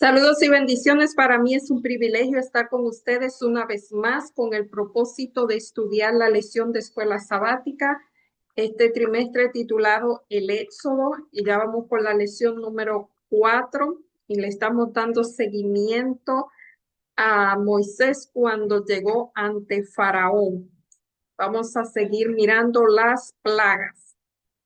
Saludos y bendiciones. Para mí es un privilegio estar con ustedes una vez más con el propósito de estudiar la lección de escuela sabática, este trimestre titulado El Éxodo, y ya vamos por la lección número 4 y le estamos dando seguimiento a Moisés cuando llegó ante Faraón. Vamos a seguir mirando las plagas.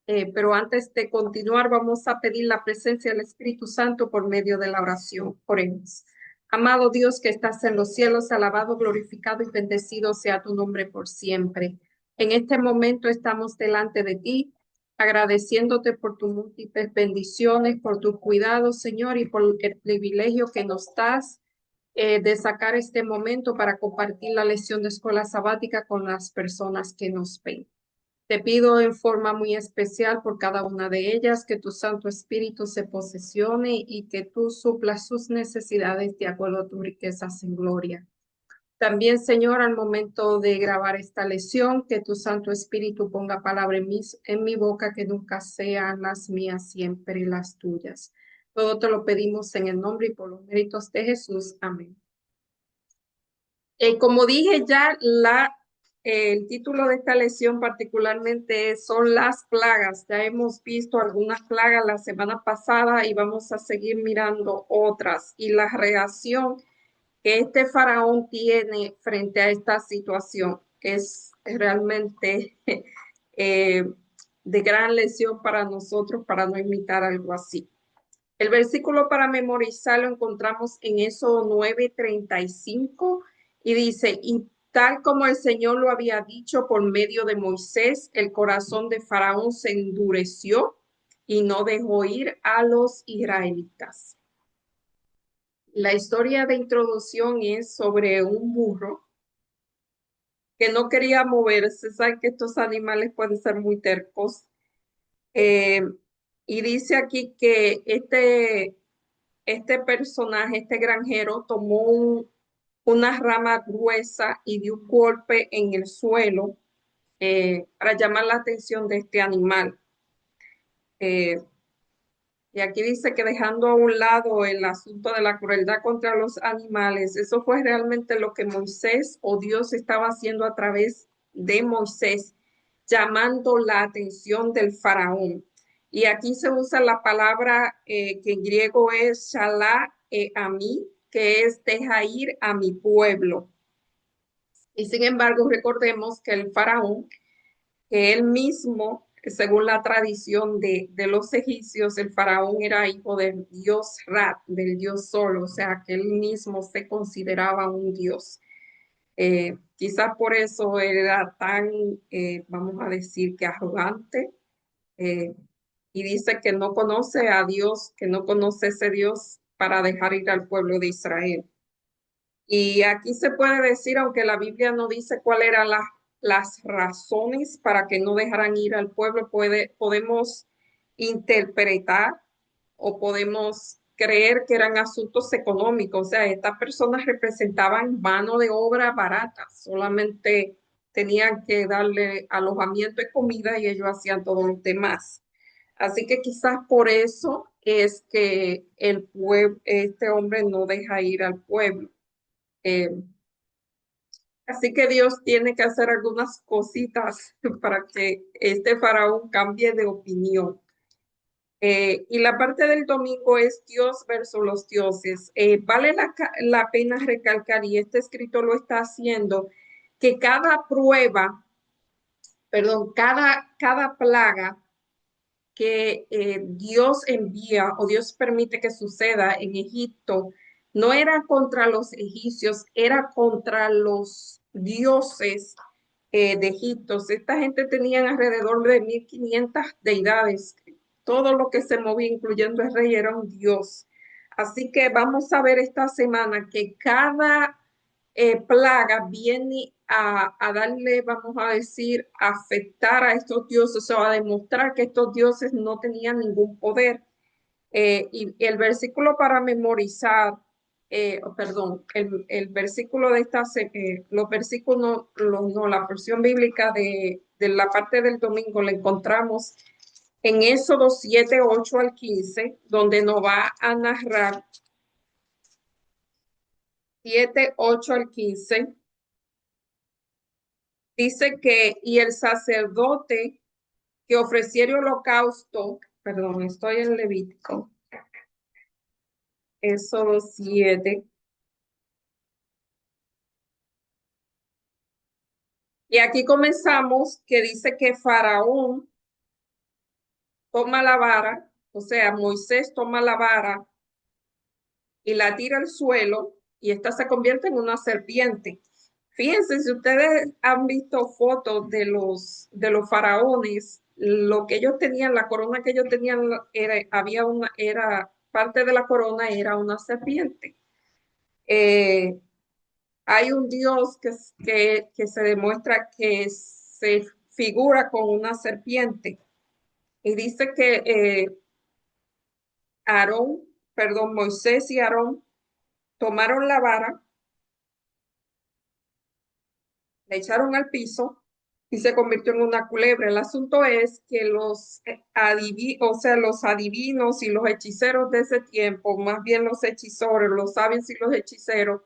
Pero antes de continuar, vamos a pedir la presencia del Espíritu Santo por medio de la oración. Oremos. Amado Dios que estás en los cielos, alabado, glorificado y bendecido sea tu nombre por siempre. En este momento estamos delante de ti, agradeciéndote por tus múltiples bendiciones, por tu cuidado, Señor, y por el privilegio que nos das de sacar este momento para compartir la lección de escuela sabática con las personas que nos ven. Te pido en forma muy especial por cada una de ellas que tu Santo Espíritu se posesione y que tú suplas sus necesidades de acuerdo a tus riquezas en gloria. También, Señor, al momento de grabar esta lección, que tu Santo Espíritu ponga palabra en mi boca, que nunca sean las mías, siempre las tuyas. Todo te lo pedimos en el nombre y por los méritos de Jesús. Amén. Como dije ya, el título de esta lección particularmente son las plagas. Ya hemos visto algunas plagas la semana pasada y vamos a seguir mirando otras. Y la reacción que este faraón tiene frente a esta situación es realmente eh, de gran lección para nosotros para no imitar algo así. El versículo para memorizar lo encontramos en Éxodo 9:35 y dice, y tal como el Señor lo había dicho por medio de Moisés, el corazón de Faraón se endureció y no dejó ir a los israelitas. La historia de introducción es sobre un burro que no quería moverse. Saben que estos animales pueden ser muy tercos. Eh, y dice aquí que este personaje, este granjero, tomó una rama gruesa y dio un golpe en el suelo para llamar la atención de este animal. Eh, y aquí dice que dejando a un lado el asunto de la crueldad contra los animales, eso fue realmente lo que Moisés o Dios estaba haciendo a través de Moisés, llamando la atención del faraón. Y aquí se usa la palabra que en griego es shalá ami, que es deja ir a mi pueblo. Y sin embargo, recordemos que el faraón, que él mismo, según la tradición de los egipcios, el faraón era hijo del dios Ra, del dios Sol, o sea, que él mismo se consideraba un dios. Quizás por eso era tan, vamos a decir, que arrogante, eh, y dice que no conoce a Dios, que no conoce ese Dios para dejar ir al pueblo de Israel. Y aquí se puede decir, aunque la Biblia no dice cuáles eran las razones para que no dejaran ir al pueblo, podemos interpretar o podemos creer que eran asuntos económicos. O sea, estas personas representaban mano de obra barata, solamente tenían que darle alojamiento y comida y ellos hacían todo lo demás. Así que quizás por eso es que este hombre no deja ir al pueblo. Eh, Así que Dios tiene que hacer algunas cositas para que este faraón cambie de opinión. Y la parte del domingo es Dios versus los dioses. Vale la pena recalcar, y este escritor lo está haciendo, que cada prueba, perdón, cada plaga que Dios envía o Dios permite que suceda en Egipto, no era contra los egipcios, era contra los dioses de Egipto. Esta gente tenía alrededor de 1500 deidades. Todo lo que se movía, incluyendo el rey, era un dios. Así que vamos a ver esta semana que cada plaga viene a darle, vamos a decir, a afectar a estos dioses o a demostrar que estos dioses no tenían ningún poder. Y el versículo para memorizar, perdón, el versículo de los versículos, no, la porción bíblica de la parte del domingo la encontramos en Éxodo 7:8 al 15, donde nos va a narrar 7, 8 al 15, dice que, y el sacerdote que ofreciera holocausto, perdón, estoy en Levítico, Éxodo 7, y aquí comenzamos que dice que Faraón toma la vara, o sea, Moisés toma la vara y la tira al suelo y esta se convierte en una serpiente. Fíjense, si ustedes han visto fotos de los faraones, lo que ellos tenían, la corona que ellos tenían, era parte de la corona era una serpiente. Eh, Hay un dios que se demuestra que se figura con una serpiente y dice que Aarón, perdón, Moisés y Aarón tomaron la vara, la echaron al piso y se convirtió en una culebra. El asunto es que o sea, los adivinos y los hechiceros de ese tiempo, más bien los hechizores, los sabios y los hechiceros,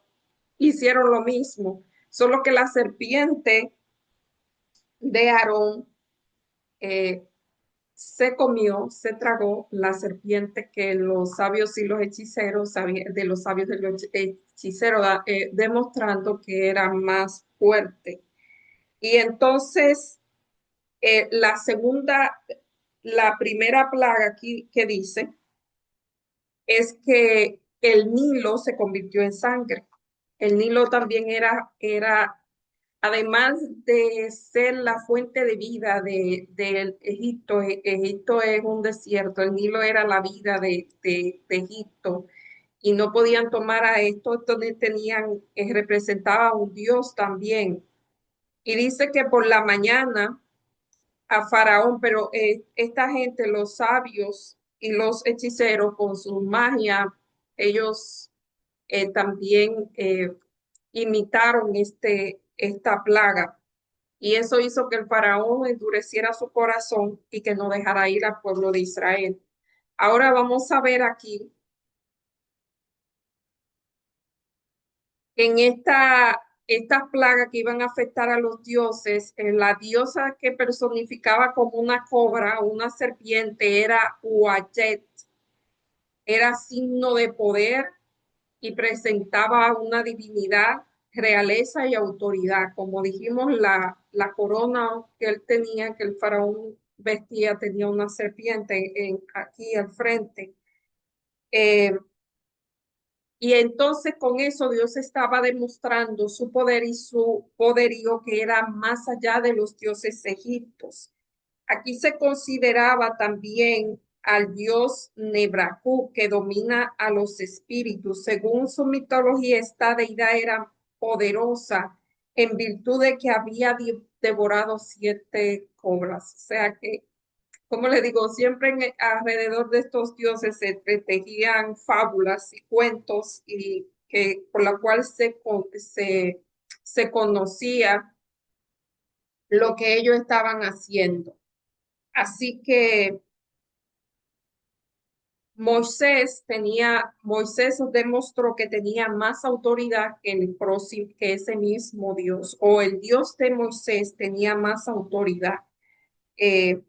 hicieron lo mismo, solo que la serpiente de Aarón eh, se comió, se tragó la serpiente que los sabios y los hechiceros, de los sabios y los hechiceros, demostrando que era más fuerte. Y entonces, la segunda, la primera plaga aquí que dice es que el Nilo se convirtió en sangre. El Nilo también era además de ser la fuente de vida de Egipto. Egipto es un desierto, el Nilo era la vida de Egipto y no podían tomar a esto, donde tenían, representaba a un dios también. Y dice que por la mañana a Faraón, pero esta gente, los sabios y los hechiceros con su magia, ellos también imitaron esta plaga. Y eso hizo que el faraón endureciera su corazón y que no dejara ir al pueblo de Israel. Ahora vamos a ver aquí, en estas plagas que iban a afectar a los dioses, la diosa que personificaba como una cobra, una serpiente, era Uayet, era signo de poder y presentaba una divinidad, realeza y autoridad. Como dijimos, la corona que él tenía, que el faraón vestía, tenía una serpiente aquí al frente. Eh, y entonces con eso Dios estaba demostrando su poder y su poderío que era más allá de los dioses egipcios. Aquí se consideraba también al dios Nebrahu, que domina a los espíritus. Según su mitología, esta deidad era poderosa en virtud de que había devorado 7 cobras. O sea que, como le digo, siempre alrededor de estos dioses se tejían fábulas y cuentos y que por la cual se conocía lo que ellos estaban haciendo. Así que Moisés demostró que tenía más autoridad que el próximo, que ese mismo Dios, o el Dios de Moisés tenía más autoridad. Eh,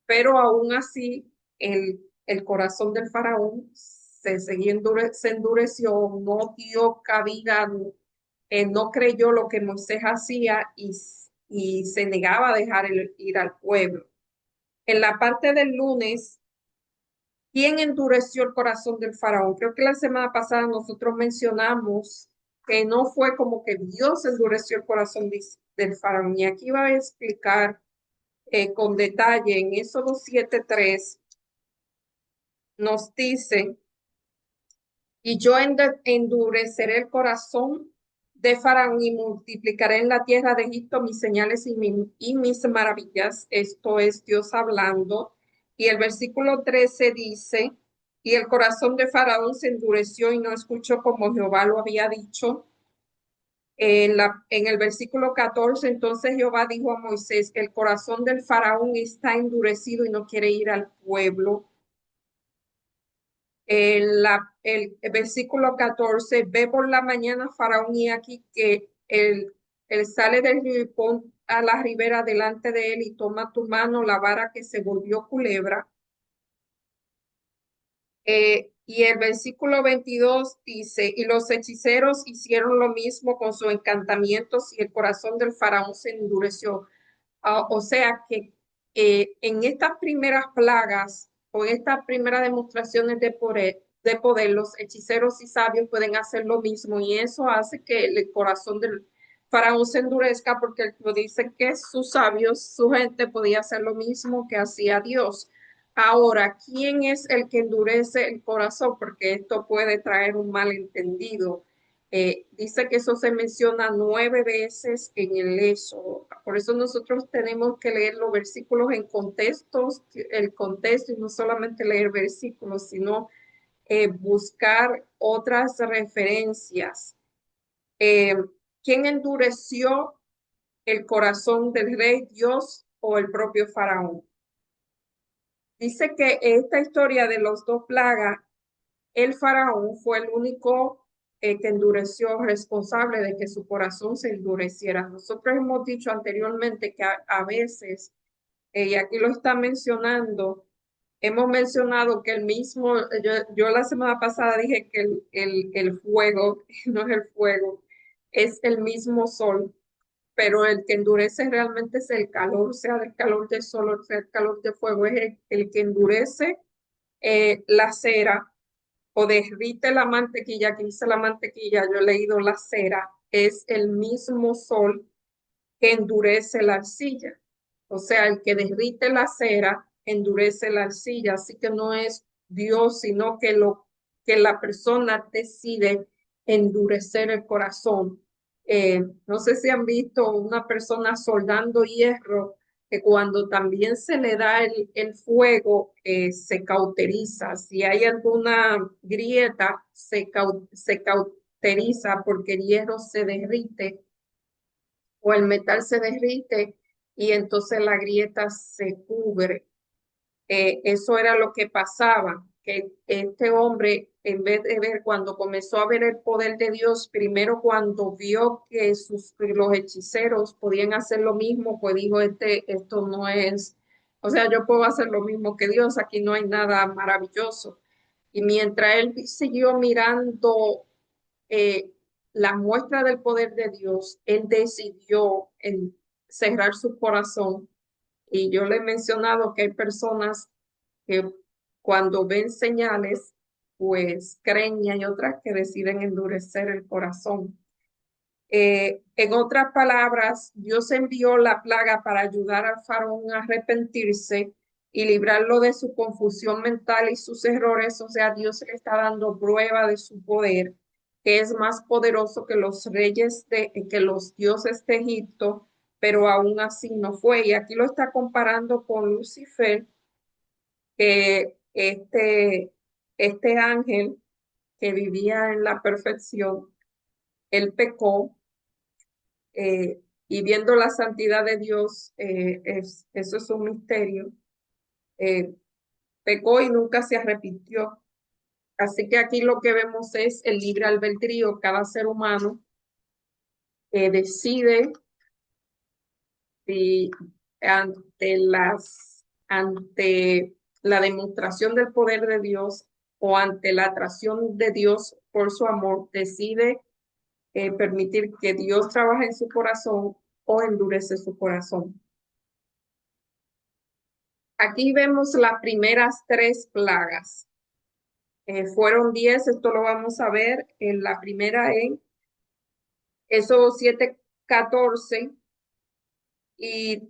pero aún así, el corazón del faraón se endureció, no dio cabida, no creyó lo que Moisés hacía y se negaba a dejar ir al pueblo. En la parte del lunes, ¿quién endureció el corazón del faraón? Creo que la semana pasada nosotros mencionamos que no fue como que Dios endureció el corazón del faraón. Y aquí va a explicar con detalle en Éxodo 7:3 nos dice, y yo endureceré el corazón de Faraón y multiplicaré en la tierra de Egipto mis señales y mis maravillas. Esto es Dios hablando. Y el versículo 13 dice, y el corazón de Faraón se endureció y no escuchó como Jehová lo había dicho. En el versículo 14, entonces Jehová dijo a Moisés, el corazón del Faraón está endurecido y no quiere ir al pueblo. El versículo 14, ve por la mañana Faraón y aquí que él sale del río y pon a la ribera delante de él y toma tu mano la vara que se volvió culebra. Y el versículo 22 dice, y los hechiceros hicieron lo mismo con sus encantamientos y el corazón del faraón se endureció. O sea que en estas primeras plagas o en estas primeras demostraciones de poder, los hechiceros y sabios pueden hacer lo mismo y eso hace que el corazón del faraón se endurezca porque él dice que sus sabios, su gente podía hacer lo mismo que hacía Dios. Ahora, ¿quién es el que endurece el corazón? Porque esto puede traer un malentendido. Dice que eso se menciona 9 veces en el Éxodo. Por eso nosotros tenemos que leer los versículos en contextos, el contexto y no solamente leer versículos, sino buscar otras referencias. Eh, ¿Quién endureció el corazón del rey Dios o el propio faraón? Dice que esta historia de los dos plagas, el faraón fue el único que endureció, responsable de que su corazón se endureciera. Nosotros hemos dicho anteriormente que a veces, y aquí lo está mencionando, hemos mencionado que el mismo, yo la semana pasada dije que el fuego, no es el fuego, es el mismo sol, pero el que endurece realmente es el calor, sea del calor del sol o sea el calor del fuego, es el que endurece la cera o derrite la mantequilla, que dice la mantequilla, yo he leído la cera, es el mismo sol que endurece la arcilla. O sea, el que derrite la cera endurece la arcilla, así que no es Dios, sino que la persona decide endurecer el corazón. No sé si han visto una persona soldando hierro, que cuando también se le da el fuego, se cauteriza. Si hay alguna grieta, se cauteriza porque el hierro se derrite o el metal se derrite y entonces la grieta se cubre. Eso era lo que pasaba, que este hombre, en vez de ver, cuando comenzó a ver el poder de Dios, primero cuando vio que los hechiceros podían hacer lo mismo, pues dijo, esto no es, o sea, yo puedo hacer lo mismo que Dios, aquí no hay nada maravilloso. Y mientras él siguió mirando eh, la muestra del poder de Dios, él decidió cerrar su corazón. Y yo le he mencionado que hay personas que cuando ven señales, pues creen y hay otras que deciden endurecer el corazón. En otras palabras, Dios envió la plaga para ayudar al faraón a arrepentirse y librarlo de su confusión mental y sus errores. O sea, Dios le está dando prueba de su poder, que es más poderoso que los que los dioses de Egipto, pero aún así no fue. Y aquí lo está comparando con Lucifer, que este ángel que vivía en la perfección, él pecó y viendo la santidad de Dios, eso es un misterio, eh, pecó y nunca se arrepintió. Así que aquí lo que vemos es el libre albedrío. Cada ser humano decide si ante la demostración del poder de Dios o ante la atracción de Dios por su amor, decide permitir que Dios trabaje en su corazón o endurece su corazón. Aquí vemos las primeras 3 plagas. Fueron 10, esto lo vamos a ver en la primera en Éxodo 7:14. Y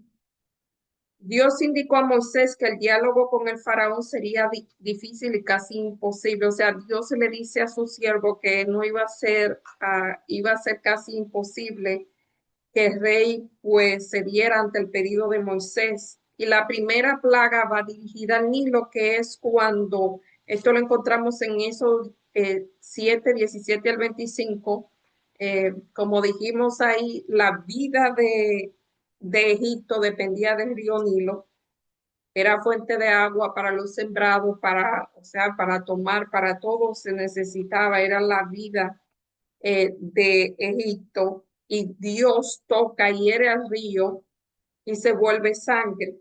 Dios indicó a Moisés que el diálogo con el faraón sería difícil y casi imposible. O sea, Dios le dice a su siervo que no iba a ser casi imposible que el rey pues cediera ante el pedido de Moisés. Y la primera plaga va dirigida al Nilo, que es cuando, esto lo encontramos en esos 7, 17 al 25, como dijimos ahí, la vida de Egipto dependía del río Nilo. Era fuente de agua para los sembrados, o sea, para tomar, para todo se necesitaba, era la vida de Egipto. Y Dios toca y hiere al río y se vuelve sangre.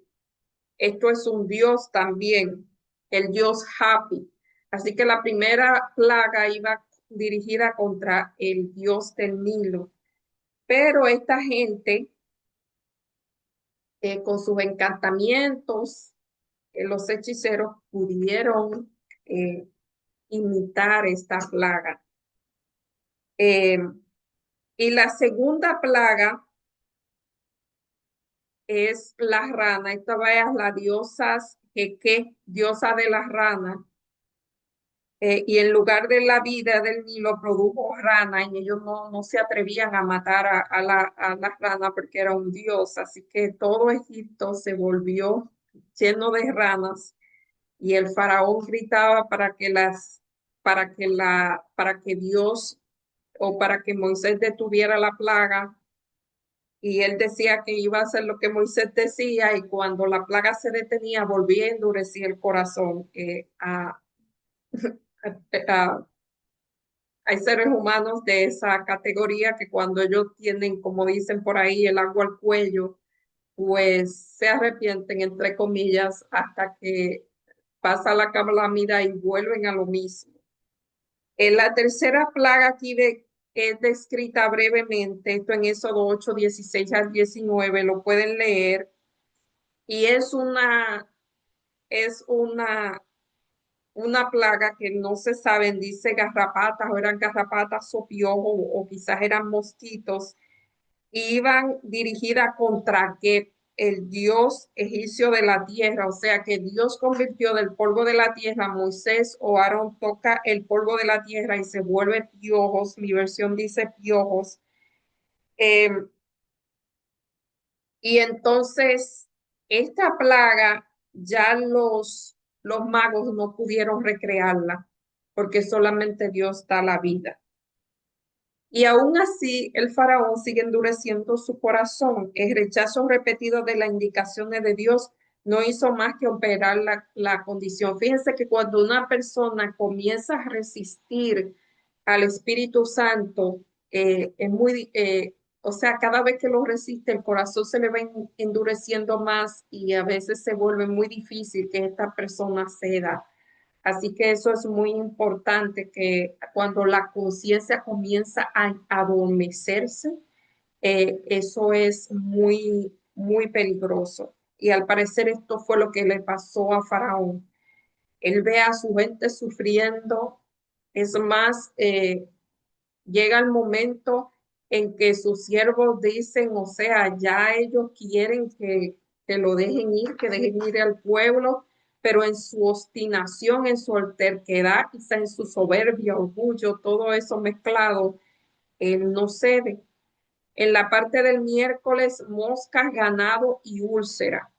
Esto es un Dios también, el Dios Happy. Así que la primera plaga iba dirigida contra el Dios del Nilo. Pero esta gente, con sus encantamientos, los hechiceros pudieron eh, imitar esta plaga. Eh, y la segunda plaga es la rana. Esta vez la diosa Jeque, diosa de las ranas. Y en lugar de la vida del Nilo produjo rana y ellos no se atrevían a matar a la rana porque era un dios. Así que todo Egipto se volvió lleno de ranas y el faraón gritaba para que Dios o para que Moisés detuviera la plaga, y él decía que iba a hacer lo que Moisés decía, y cuando la plaga se detenía volvía a endurecer el corazón. A- Hay seres humanos de esa categoría que cuando ellos tienen, como dicen por ahí, el agua al cuello, pues se arrepienten, entre comillas, hasta que pasa la calamidad y vuelven a lo mismo. En la tercera plaga aquí es descrita brevemente, esto en Éxodo 8, 16 al 19, lo pueden leer, y es una plaga que no se saben, dice garrapatas, o eran garrapatas o piojos, o quizás eran mosquitos, y iban dirigidas contra que el dios egipcio de la tierra, o sea que Dios convirtió del polvo de la tierra, Moisés o Aarón toca el polvo de la tierra y se vuelve piojos, mi versión dice piojos, eh, y entonces esta plaga ya los magos no pudieron recrearla porque solamente Dios da la vida. Y aún así, el faraón sigue endureciendo su corazón. El rechazo repetido de las indicaciones de Dios no hizo más que operar la condición. Fíjense que cuando una persona comienza a resistir al Espíritu Santo, o sea, cada vez que lo resiste, el corazón se le va endureciendo más y a veces se vuelve muy difícil que esta persona ceda. Así que eso es muy importante, que cuando la conciencia comienza a adormecerse, eso es muy peligroso. Y al parecer esto fue lo que le pasó a Faraón. Él ve a su gente sufriendo. Es más, llega el momento en que sus siervos dicen, o sea, ya ellos quieren que lo dejen ir, que dejen ir al pueblo, pero en su obstinación, en su terquedad, quizá en su soberbia, orgullo, todo eso mezclado, él no cede. En la parte del miércoles, moscas, ganado y úlcera.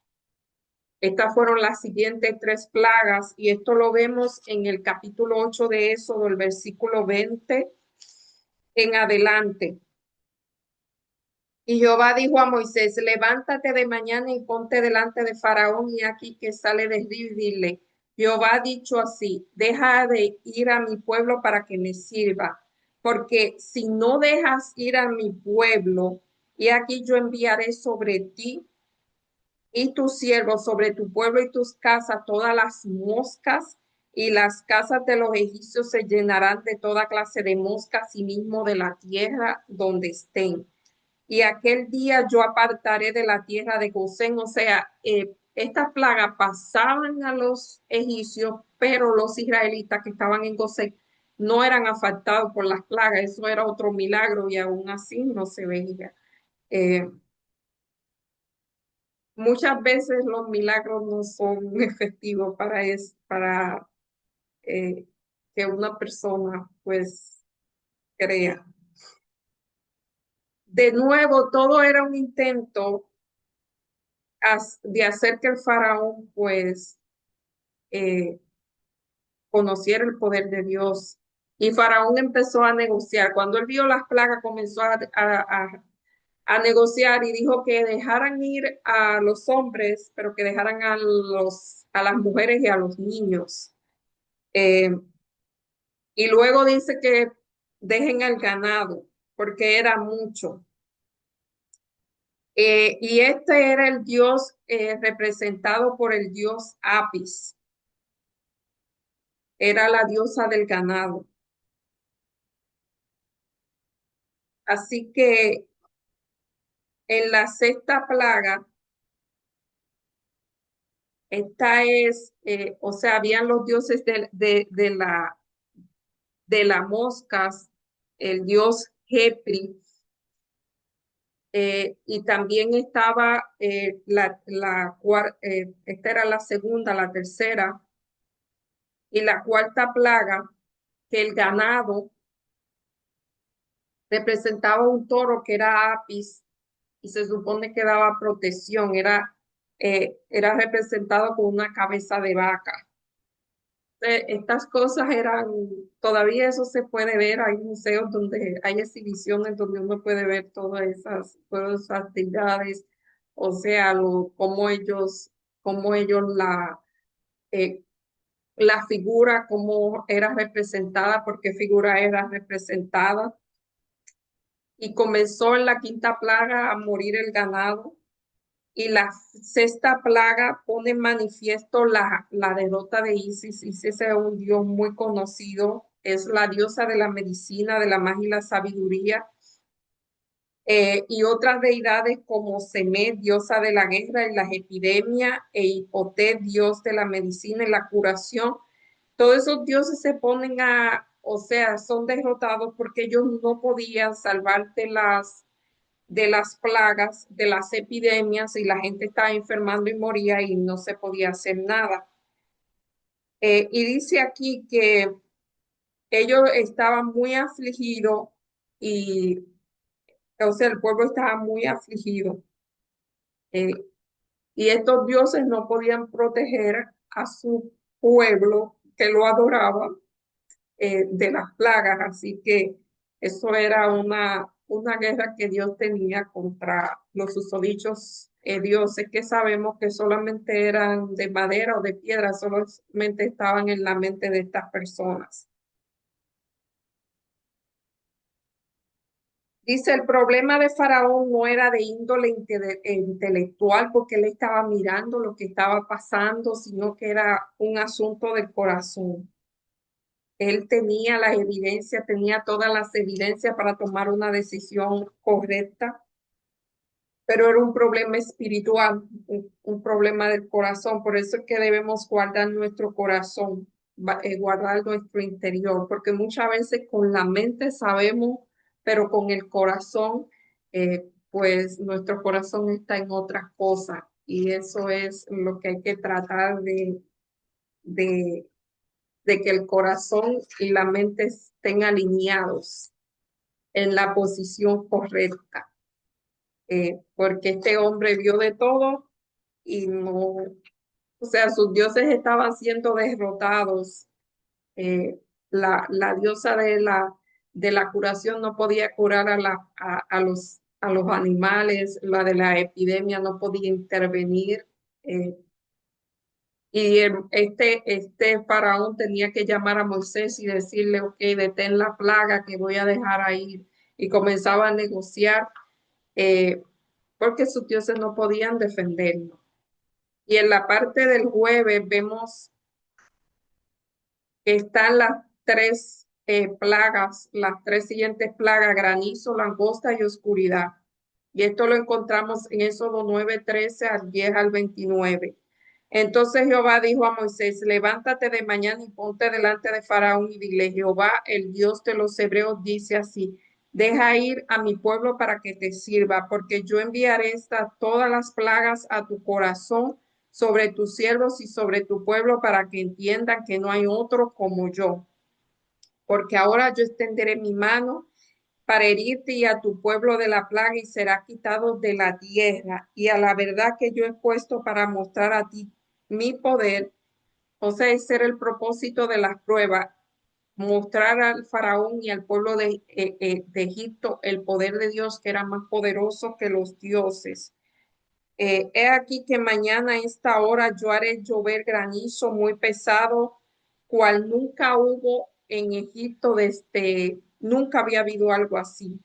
Estas fueron las siguientes tres plagas, y esto lo vemos en el capítulo 8 de Éxodo, el versículo 20 en adelante. Y Jehová dijo a Moisés, levántate de mañana y ponte delante de Faraón y aquí que sale del río, y dile, Jehová ha dicho así, deja de ir a mi pueblo para que me sirva, porque si no dejas ir a mi pueblo, y aquí yo enviaré sobre ti y tus siervos, sobre tu pueblo y tus casas, todas las moscas, y las casas de los egipcios se llenarán de toda clase de moscas, y mismo de la tierra donde estén. Y aquel día yo apartaré de la tierra de Gosén, o sea, estas plagas pasaban a los egipcios, pero los israelitas que estaban en Gosén no eran afectados por las plagas. Eso era otro milagro y aún así no se veía. Eh, Muchas veces los milagros no son efectivos para que una persona pues crea. De nuevo, todo era un intento de hacer que el faraón pues eh, conociera el poder de Dios. Y Faraón empezó a negociar. Cuando él vio las plagas, comenzó a negociar y dijo que dejaran ir a los hombres, pero que dejaran a las mujeres y a los niños. Eh, y luego dice que dejen el ganado, porque era mucho. Y este era el dios representado por el dios Apis, era la diosa del ganado. Así que en la sexta plaga, esta es, o sea, habían los dioses de las moscas, el dios Jepri, y también estaba esta era la segunda, la tercera, y la cuarta plaga, que el ganado representaba un toro que era Apis, y se supone que daba protección, era representado con una cabeza de vaca. Estas cosas eran, todavía eso se puede ver, hay museos donde hay exhibiciones donde uno puede ver todas esas actividades, o sea, cómo ellos eh, la figura, cómo era representada, por qué figura era representada, y comenzó en la quinta plaga a morir el ganado. Y la sexta plaga pone en manifiesto la derrota de Isis. Isis es un dios muy conocido, es la diosa de la medicina, de la magia y la sabiduría. Y otras deidades como Semet, diosa de la guerra y las epidemias, e Hipotét, dios de la medicina y la curación. Todos esos dioses se ponen o sea, son derrotados porque ellos no podían salvarte de las plagas, de las epidemias, y la gente estaba enfermando y moría y no se podía hacer nada. Y dice aquí que ellos estaban muy afligidos y, o sea, el pueblo estaba muy afligido. eh, y estos dioses no podían proteger a su pueblo que lo adoraba de las plagas, así que eso era una guerra que Dios tenía contra los susodichos dioses, que sabemos que solamente eran de madera o de piedra, solamente estaban en la mente de estas personas. Dice, el problema de Faraón no era de índole intelectual porque él estaba mirando lo que estaba pasando, sino que era un asunto del corazón. Él tenía las evidencias, tenía todas las evidencias para tomar una decisión correcta, pero era un problema espiritual, un problema del corazón. Por eso es que debemos guardar nuestro corazón, guardar nuestro interior, porque muchas veces con la mente sabemos, pero con el corazón, pues nuestro corazón está en otras cosas. Y eso es lo que hay que tratar de de que el corazón y la mente estén alineados en la posición correcta, porque este hombre vio de todo y no, o sea, sus dioses estaban siendo derrotados. Eh, la diosa de la curación no podía curar a los animales, la de la epidemia no podía intervenir. eh, Y este faraón tenía que llamar a Moisés y decirle, ok, detén la plaga que voy a dejar ahí. Y comenzaba a negociar eh, porque sus dioses no podían defenderlo. Y en la parte del jueves vemos que están las tres plagas, las tres siguientes plagas: granizo, langosta y oscuridad. Y esto lo encontramos en Éxodo 9:13 al 10 al 29. Entonces Jehová dijo a Moisés, levántate de mañana y ponte delante de Faraón y dile, Jehová, el Dios de los hebreos, dice así, deja ir a mi pueblo para que te sirva, porque yo enviaré todas las plagas a tu corazón sobre tus siervos y sobre tu pueblo para que entiendan que no hay otro como yo. Porque ahora yo extenderé mi mano para herirte y a tu pueblo de la plaga y será quitado de la tierra. Y a la verdad que yo he puesto para mostrar a ti mi poder, o sea, ese era el propósito de las pruebas, mostrar al faraón y al pueblo de Egipto el poder de Dios que era más poderoso que los dioses. He aquí que mañana a esta hora yo haré llover granizo muy pesado, cual nunca hubo en Egipto nunca había habido algo así.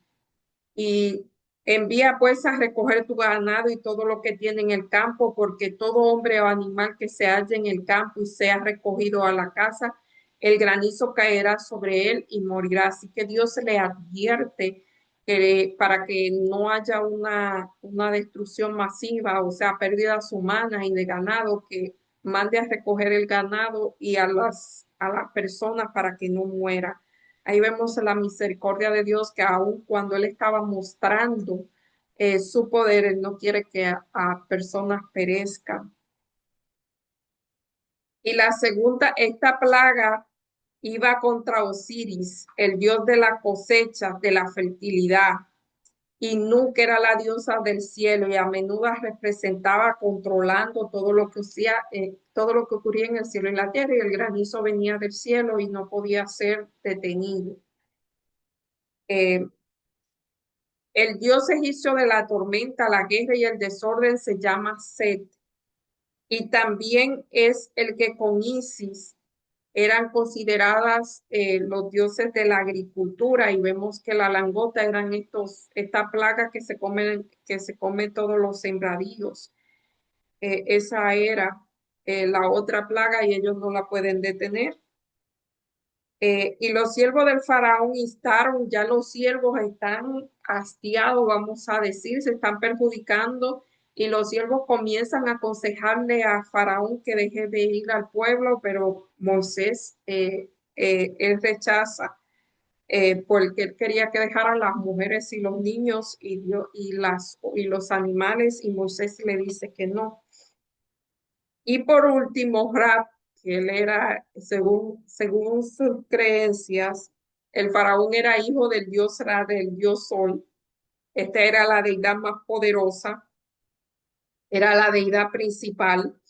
Y envía pues a recoger tu ganado y todo lo que tiene en el campo, porque todo hombre o animal que se halle en el campo y sea recogido a la casa, el granizo caerá sobre él y morirá. Así que Dios le advierte que para que no haya una destrucción masiva, o sea, pérdidas humanas y de ganado, que mande a recoger el ganado y a las personas para que no muera. Ahí vemos la misericordia de Dios que aun cuando Él estaba mostrando su poder, Él no quiere que a personas perezcan. Y la segunda, esta plaga iba contra Osiris, el dios de la cosecha, de la fertilidad. Y Nu, que era la diosa del cielo, y a menudo representaba controlando todo lo que todo lo que ocurría en el cielo y la tierra, y el granizo venía del cielo y no podía ser detenido. Eh, El dios egipcio de la tormenta, la guerra y el desorden se llama Set, y también es el que con Isis eran consideradas los dioses de la agricultura, y vemos que la langota eran esta plaga que se come todos los sembradíos. Esa era la otra plaga y ellos no la pueden detener. Y los siervos del faraón instaron, ya los siervos están hastiados, vamos a decir, se están perjudicando, y los siervos comienzan a aconsejarle a faraón que deje de ir al pueblo, pero Moisés, él rechaza, porque él quería que dejaran las mujeres y los niños y los animales, y Moisés le dice que no. Y por último, Ra, que él era, según sus creencias, el faraón era hijo del dios Ra, del dios Sol. Esta era la deidad más poderosa, era la deidad principal.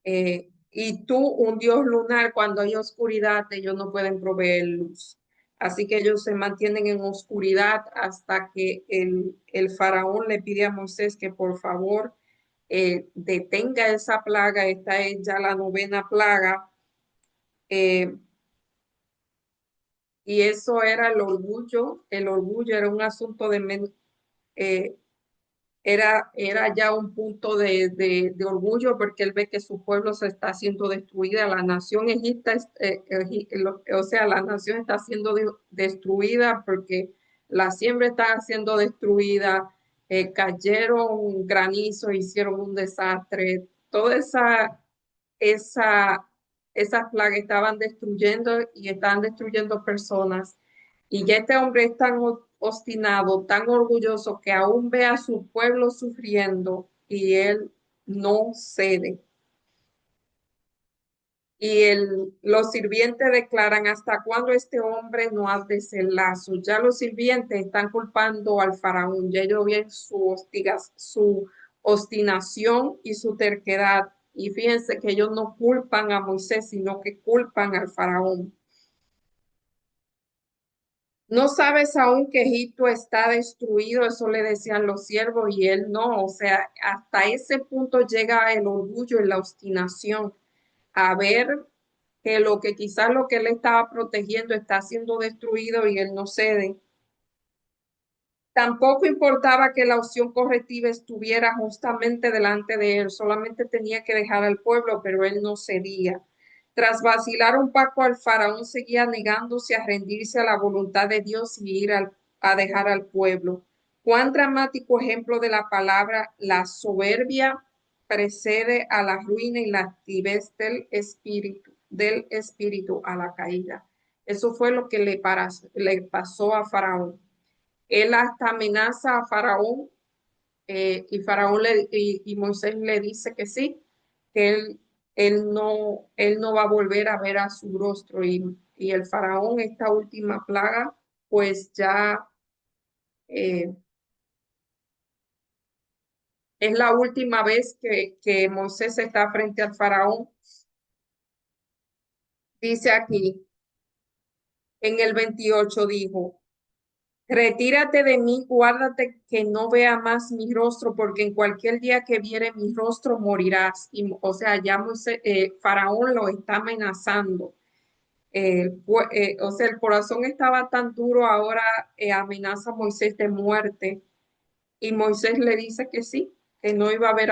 Y tú, un dios lunar, cuando hay oscuridad, ellos no pueden proveer luz. Así que ellos se mantienen en oscuridad hasta que el faraón le pide a Moisés que por favor detenga esa plaga. Esta es ya la novena plaga. eh, y eso era el orgullo era un asunto eh, era ya un punto de orgullo porque él ve que su pueblo se está siendo destruida, la nación egipta, o sea, la nación está siendo destruida porque la siembra está siendo destruida, cayeron granizo, hicieron un desastre, toda esa, esas plagas estaban destruyendo y estaban destruyendo personas. Y ya este hombre es tan obstinado, tan orgulloso, que aún ve a su pueblo sufriendo y él no cede. Y los sirvientes declaran: ¿hasta cuándo este hombre no hace ese lazo? Ya los sirvientes están culpando al faraón, ya ellos ven su obstinación y su terquedad. Y fíjense que ellos no culpan a Moisés, sino que culpan al faraón. No sabes aún que Egipto está destruido, eso le decían los siervos y él no, o sea, hasta ese punto llega el orgullo y la obstinación a ver que lo que quizás lo que él estaba protegiendo está siendo destruido y él no cede. Tampoco importaba que la opción correctiva estuviera justamente delante de él, solamente tenía que dejar al pueblo, pero él no cedía. Tras vacilar un poco, al faraón seguía negándose a rendirse a la voluntad de Dios y a dejar al pueblo. Cuán dramático ejemplo de la palabra: la soberbia precede a la ruina y la altivez del espíritu a la caída. Eso fue lo que le pasó a Faraón. Él hasta amenaza a Faraón, y Moisés le dice que sí, que él no va a volver a ver a su rostro, y el Faraón, esta última plaga, pues ya eh, es la última vez que Moisés está frente al Faraón. Dice aquí: En el 28 dijo, retírate de mí, guárdate que no vea más mi rostro, porque en cualquier día que viere mi rostro morirás. Y, o sea, ya Faraón lo está amenazando. O sea, el corazón estaba tan duro, ahora amenaza a Moisés de muerte. Y Moisés le dice que sí, que no iba a ver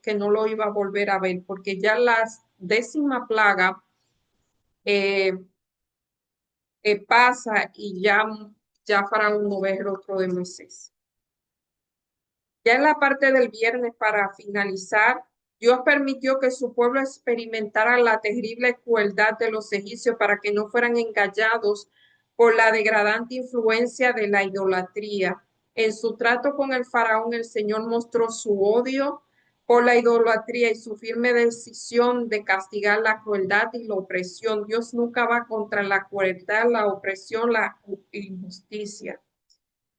que no lo iba a volver a ver, porque ya la 10ª plaga eh, pasa y ya Faraón no ve el rostro de Moisés. Ya en la parte del viernes, para finalizar, Dios permitió que su pueblo experimentara la terrible crueldad de los egipcios para que no fueran engañados por la degradante influencia de la idolatría. En su trato con el faraón, el Señor mostró su odio por la idolatría y su firme decisión de castigar la crueldad y la opresión. Dios nunca va contra la crueldad, la opresión, la injusticia.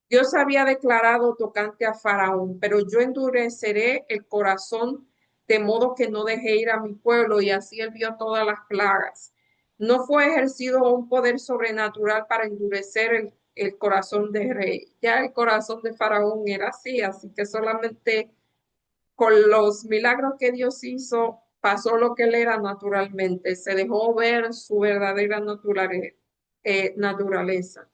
Dios había declarado tocante a Faraón, pero yo endureceré el corazón de modo que no deje ir a mi pueblo, y así él vio todas las plagas. No fue ejercido un poder sobrenatural para endurecer el corazón de rey. Ya el corazón de Faraón era así que solamente con los milagros que Dios hizo pasó lo que él era naturalmente. Se dejó ver su verdadera naturaleza.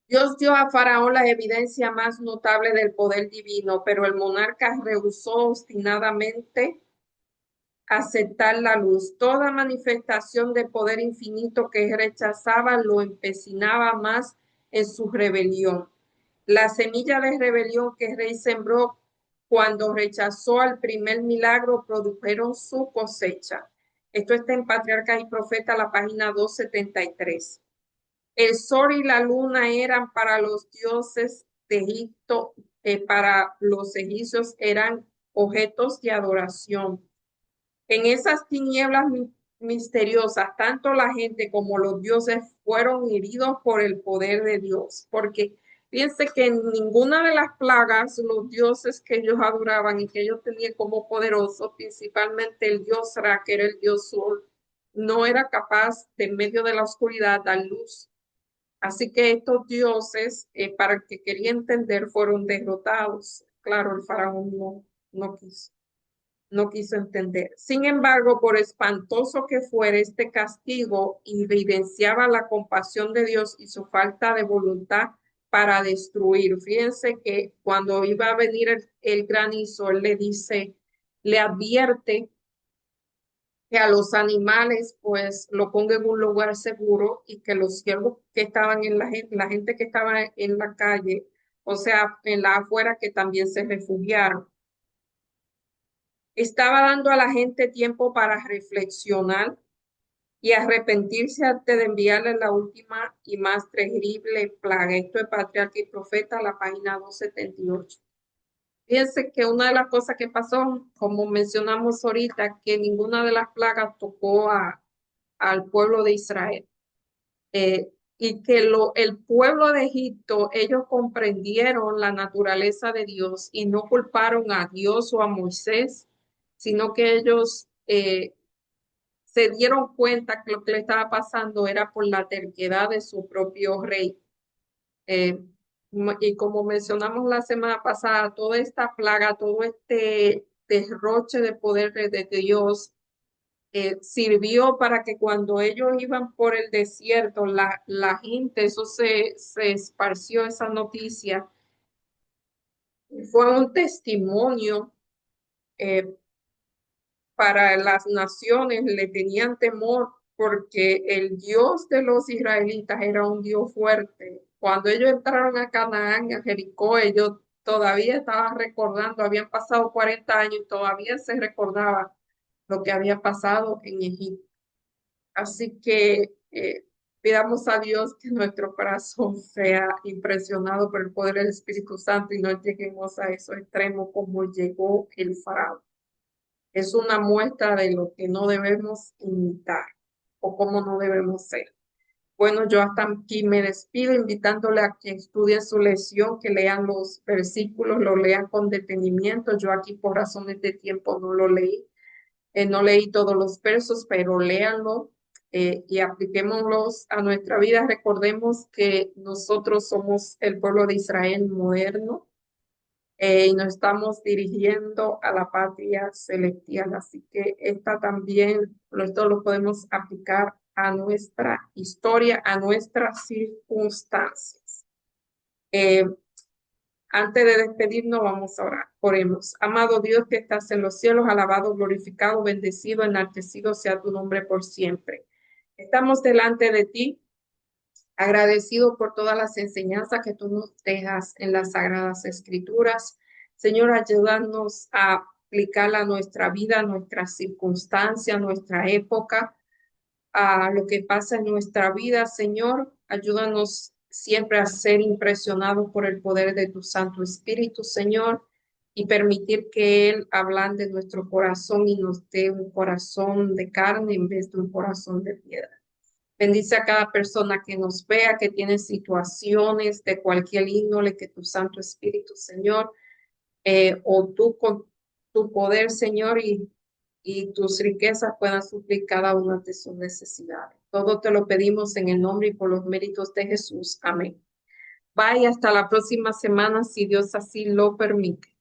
Dios dio a Faraón la evidencia más notable del poder divino, pero el monarca rehusó obstinadamente aceptar la luz. Toda manifestación de poder infinito que rechazaba lo empecinaba más en su rebelión. La semilla de rebelión que el rey sembró cuando rechazó al primer milagro produjeron su cosecha. Esto está en Patriarcas y Profetas, la página 273. El sol y la luna eran para los dioses de Egipto, para los egipcios eran objetos de adoración. En esas tinieblas misteriosas, tanto la gente como los dioses fueron heridos por el poder de Dios, porque fíjense que en ninguna de las plagas los dioses que ellos adoraban y que ellos tenían como poderosos, principalmente el dios Ra, que era el dios sol, no era capaz de en medio de la oscuridad dar luz. Así que estos dioses, para el que quería entender, fueron derrotados. Claro, el faraón no quiso entender. Sin embargo, por espantoso que fuera este castigo, evidenciaba la compasión de Dios y su falta de voluntad para destruir. Fíjense que cuando iba a venir el granizo, él le dice, le advierte que a los animales pues lo ponga en un lugar seguro, y que los siervos que estaban la gente que estaba en la calle, o sea, en la afuera, que también se refugiaron. Estaba dando a la gente tiempo para reflexionar y arrepentirse antes de enviarle la última y más terrible plaga. Esto es Patriarca y Profeta, la página 278. Fíjense que una de las cosas que pasó, como mencionamos ahorita, que ninguna de las plagas tocó al pueblo de Israel. Y que el pueblo de Egipto, ellos comprendieron la naturaleza de Dios y no culparon a Dios o a Moisés, sino que ellos se dieron cuenta que lo que le estaba pasando era por la terquedad de su propio rey. Eh, y como mencionamos la semana pasada, toda esta plaga, todo este derroche de poder de Dios, sirvió para que cuando ellos iban por el desierto, la gente, eso se esparció esa noticia, fue un testimonio eh, para las naciones, le tenían temor porque el Dios de los israelitas era un Dios fuerte. Cuando ellos entraron a Canaán, a Jericó, ellos todavía estaban recordando, habían pasado 40 años y todavía se recordaba lo que había pasado en Egipto. Así que pidamos a Dios que nuestro corazón sea impresionado por el poder del Espíritu Santo y no lleguemos a esos extremos como llegó el faraón. Es una muestra de lo que no debemos imitar o cómo no debemos ser. Bueno, yo hasta aquí me despido invitándole a que estudien su lección, que lean los versículos, lo lean con detenimiento. Yo aquí por razones de tiempo no lo leí. No leí todos los versos, pero léanlo. y apliquémoslos a nuestra vida. Recordemos que nosotros somos el pueblo de Israel moderno y nos estamos dirigiendo a la patria celestial. Así que esta también, esto lo podemos aplicar a nuestra historia, a nuestras circunstancias. Eh, Antes de despedirnos, vamos a orar. Oremos. Amado Dios que estás en los cielos, alabado, glorificado, bendecido, enaltecido sea tu nombre por siempre. Estamos delante de ti, agradecido por todas las enseñanzas que tú nos dejas en las Sagradas Escrituras. Señor, ayúdanos a aplicarla a nuestra vida, a nuestras circunstancias, a nuestra época, a lo que pasa en nuestra vida, Señor. Ayúdanos siempre a ser impresionados por el poder de tu Santo Espíritu, Señor, y permitir que Él ablande nuestro corazón y nos dé un corazón de carne en vez de un corazón de piedra. Bendice a cada persona que nos vea, que tiene situaciones de cualquier índole, que tu Santo Espíritu, Señor, o tú con tu poder, Señor, y tus riquezas puedan suplir cada una de sus necesidades. Todo te lo pedimos en el nombre y por los méritos de Jesús. Amén. Bye, hasta la próxima semana, si Dios así lo permite.